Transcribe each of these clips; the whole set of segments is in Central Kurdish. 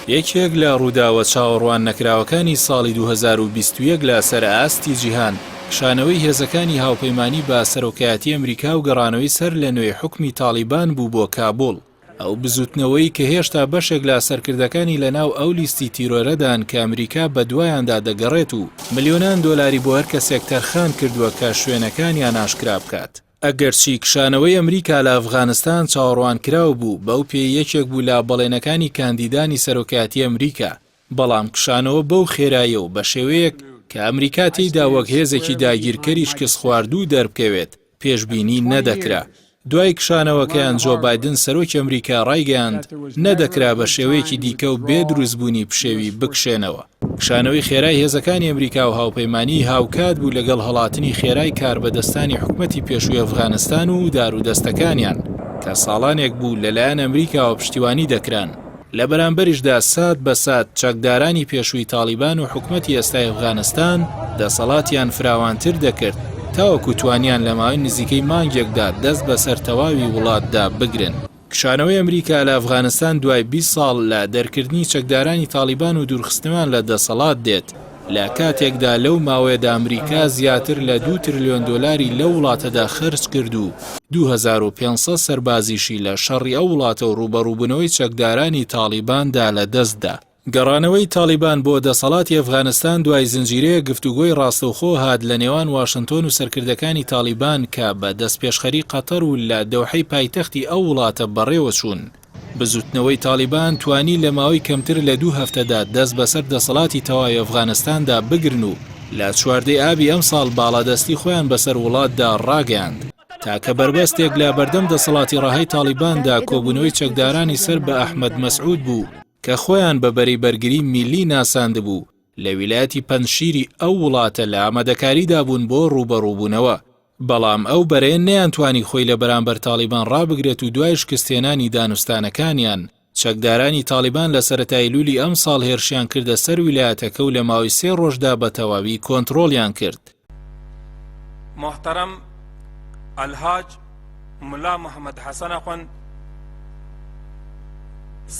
یەکێک لە ڕووداوە چاوەڕوان نەکراوەکانی ساڵی 2021 لە سەرئاستی جیهان کشانەوەی هێزەکانی هاوپەیمانی بە سەرۆکایەتی ئەمریکا و گەڕانەوەی سەر لە نوێی حوکمی تالیبان بوو بۆ کابوڵ. ئەو بزوتنەوەی کە هێشتا بەشێک لە سەرکردەکانی لەناو ئەو لیستی تیرۆرەدان کە ئەمریکا بە دوایاندا دەگەڕێت و ملیۆنان دۆلاری بۆ هەر کەسێک تەرخان کردووە کە شوێنەکانیان ئاشکرا بکات. ئەگەرچی کشانەوەی ئەمریکا لە ئەفغانستان چاوەڕوانکراو بوو بەو پێی یەکێک بوو لە بەڵێنەکانی کاندیدانی سەرۆکایەتی ئەمریکا، بەڵام کشانەوە بەو خێراییە و بە شێوەیەک کە ئەمریکا تێیدا وەک هێزێکی داگیرکەری شکست خواردوو دەربکەوێت پێشبینی نەدەکرا. دوای کشانەوەکەیان جۆ بایدن سەرۆکی ئەمریکا ڕایگەیاند نەدەکرا بە شێوەیەکی دیکە و بێ دروستبوونی پشێوی بکشێنەوە. کشانەوەی خێرای هێزەکانی ئەمریکا و هاوپەیمانی هاوکات بوو لەگەڵ هەڵاتنی خێرای کاربەدەستانی حکومەتی پێشووی ئەفغانستان و دارودەستەکانیان کە ساڵانێک بوو لەلایەن ئەمریکاوە پشتیوانی دەکران. لە بەرامبەریشدا سات بە سات چەکدارانی پێشووی تالیبان و حکومەتی ئێستای ئەفغانستان دەسەڵاتیان فراوانتر دەکرد تاوەکو توانیان لە ماوەی نزیکەی مانگێکدا دەست بەسەر تەواوی وڵاتدا بگرن. کشانەوەی ئەمریکا لە ئەفغانستان دوای 20 ساڵ لە دەرکردنی چەکدارانی تالیبان و دوورخستنەوەیان لە دەسەڵات دێت، لە کاتێکدا لەو ماوەیەدا ئەمریکا زیاتر لە 2 تریلیۆن دۆلاری لە وڵاتەدا خرج کرد و 2500 سەربازیشی لە شەڕی ئەو وڵاتە و ڕوبەڕووبوونەوەی چەکدارانی تالیباندا لە دەستدا. گەڕانەوەی تالیبان بۆ دەسەڵاتی ئەفغانستان دوای زنجیرەیە گفتوگۆی ڕاستەوخۆ هات لە نێوان واشنتۆن و سەرکردەکانی تالیبان کە بە دەستپێشخەری قەتەر و لە دەوحەی پایتەختی ئەو وڵاتە بەڕێوە چوون. بزوتنەوەی تالیبان توانی لە ماوەی کەمتر لە 2 هەفتەدا دەست بەسەر دەسەڵاتی تەواوی ئەفغانستاندا بگرن و لە 14 ئابی ئەم ساڵ باڵادەستی خۆیان بەسەر وڵاتدا ڕاگەیاند. تاکە بربەستێک لە بەردەم دەسەڵاتی ڕاهەی تالیباندا کۆبوونەوەی چەکدارانی سەر بە ئەحمەد مەسعود بوو کە خۆیان بە بەریبەرگری میلی ناساندبوو لە ویلایەتی پەنشیری ئەو وڵاتە لە ئامادەکاریدا بوون بۆ ڕوبەڕووبوونەوە. بەڵام ئەو بەرەیە نەیانتوانی خۆی لە بەرامبەر تالیبان ڕابگرێت و دوای شکستێنانی دانوستانەکانیان چەکدارانی تالیبان لە سەرەتای لولی ئەم ساڵ هێرشیان کردە سەر ویلایەتەکە و لە ماوەی 3 ڕۆژدا بە تەواوی کۆنتڕۆڵیان کرد. محترم الحاج ملا محمد حسن اخوان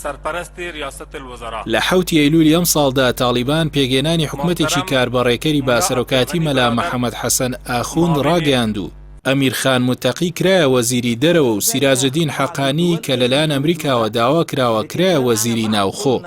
سەرپەرستی ریاست الوزراء لە 7 ئەیلولی ئەم ساڵدا تالیبان پێگەێنانی حکومەتێکی کاربەڕێکەری با سەرۆکاتی مەلا محەممەد حەسەن ئاخوند ڕاگەیاند و ئەمیرخان متەقی کرایە وەزیری دەرەوە و سیراجدین حەقانی کە لەلایەن ئەمریکاوە داوا کراوە کرایە وەزیری ناوخۆ.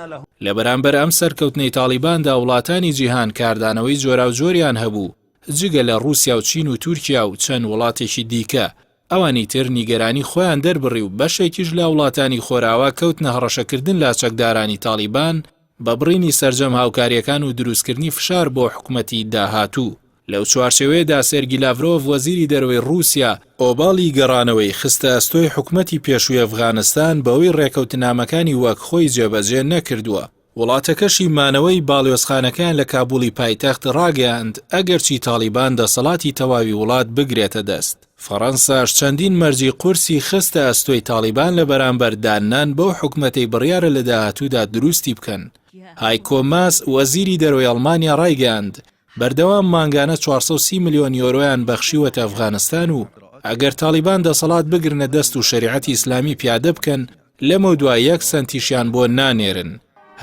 لە بەرامبەر ئەم سەرکەوتنەی تالیباندا وڵاتانی جیهان کاردانەوەی جۆراوجۆریان هەبوو جگە لە رووسیا و چین و تورکیا و چەند وڵاتێکی دیکە. ئەوانی تر نیگەرانی خۆیان دەربڕی و بەشێکیش لە وڵاتانی خۆراوە کەوتنە هەڕەشەکردن لا چەکدارانی تالیبان بە بڕینی سەرجەم هاوکاریەکان و دروستکردنی فشار بۆ حکومەتی داهاتوو. لەو چوارچێوەیەدا سێرگی لاڤرۆڤ وەزیری دەرەوەی رووسیا ئۆباڵی گەڕانەوەی خستە ئەستۆی حکومەتی پێشووی ئەفغانستان بەوەی ڕێکەوتنامەکانی وەک خۆی جێبەجێ نەکردووە. وڵاتەکەشی مانەوەی باڵیۆزخانەکان لە کابولی پایتەخت ڕاگەیاند ئەگەرچی تالیبان دەسەڵاتی تەواوی وڵات بگرێتە دەست. فەڕەنساش چەندین مەرجی قورسی خستە ئەستۆی تالیبان لە بەرامبەر دانان بەو حکومەتەی بڕیارە لە داهاتوودا دروستی بکەن. هایکۆ ماس وەزیری دەرەوەی ئەڵمانیا ڕایگەیاند بەردەوام مانگانە 430 ملیۆن یۆرۆیان بەخشیوەتە ئەفغانستان و ئەگەر تالیبان دەسەڵات بگرنە دەست و شەریعەتی ئیسلامی پیادە بکەن لەمە دوای 1 سەنتیشیان بۆ نانێرن.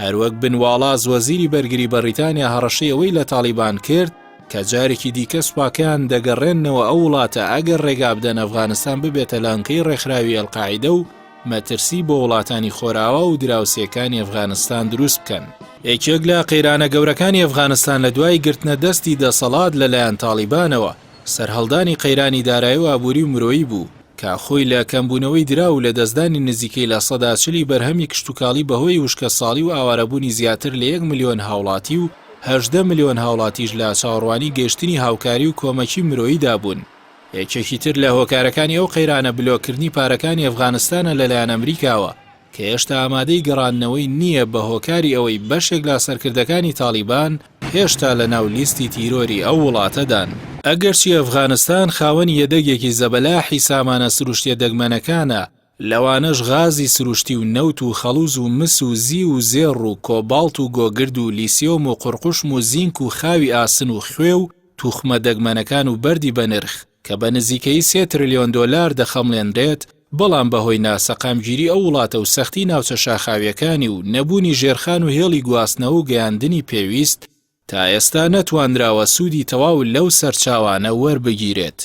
هەروەک بنواڵاز وەزیری بەرگری بەریتانیا هەڕەشەی ئەوەی لە تالیبان کرد کە جارێکی دیکە سوپاکیان دەگەڕێنەوە ئەو وڵاتە ئەگەر ڕێگا بدەن ئەفغانستان ببێتە لانکەی ڕێکخراوی ئەلقاعیدە و مەترسی بۆ وڵاتانی خۆراوە و دراوسێکانی ئەفغانستان دروست بکەن. یەکێک لە قەیرانە گەورەکانی ئەفغانستان لە دوای گرتنە دەستی دەسەڵات لەلایەن تالیبانەوە سەرهەڵدانی قەیرانی دارایی و ئابووری مرۆیی بوو کە خۆی لە کەمبوونەوەی درا و لە دەستدانی نزیکەی لە 140 بەرهەمی کشتتوکاڵی بەهۆی وشکە ساڵی و ئاوارەبوونی زیاتر لە 1 ملیۆن هاوڵاتی و 18 ملیۆن هاوڵاتیش لە چاوەڕوانی گەشتنی هاوکاری و کۆمەکی مرۆییدا بوون. یەکێکی تر لە هۆکارەکانی ئەو قەیرانە بلۆکردنی پارەکانی ئەفغانستانە لەلایەن ئەمریکاوە کە هێشتا ئامادەی گەڕانەوەی نییە بە هۆکاری ئەوەی بەشێک لە سەرکردەکانی تالیبان هێشتا لە ناو لیستی تیرۆری ئەو وڵاتەدان. ئەگەرچی ئەفغانستان خاوەنی یەدەگێکی زەبەلاحی سامانە سروشتیە دەگمەنەکانە، لەوانەش غازی سروشتی و نەوت و خەڵوز و مس و زی و زێڕ و کۆباڵت و گۆگرد و لیسیۆم و قورقوشم و زینک و خاوی ئاسن و خوێ و توخمە دەگمەنەکان و بەردی بە نرخ کە بە نزیکەی 3 تریلیۆن دۆلار دەخەمڵێنرێت بەڵام بەهۆی ناسەقامگیری ئەو وڵاتە و سەختی ناوچە شاخاویەکانی و نەبوونی ژێرخان و هێڵی گواستنەوە و گەیاندنی پێویست تا ئێستا نەتوانراوە سوودی تەواو لەو سەرچاوانە وەربگیرێت.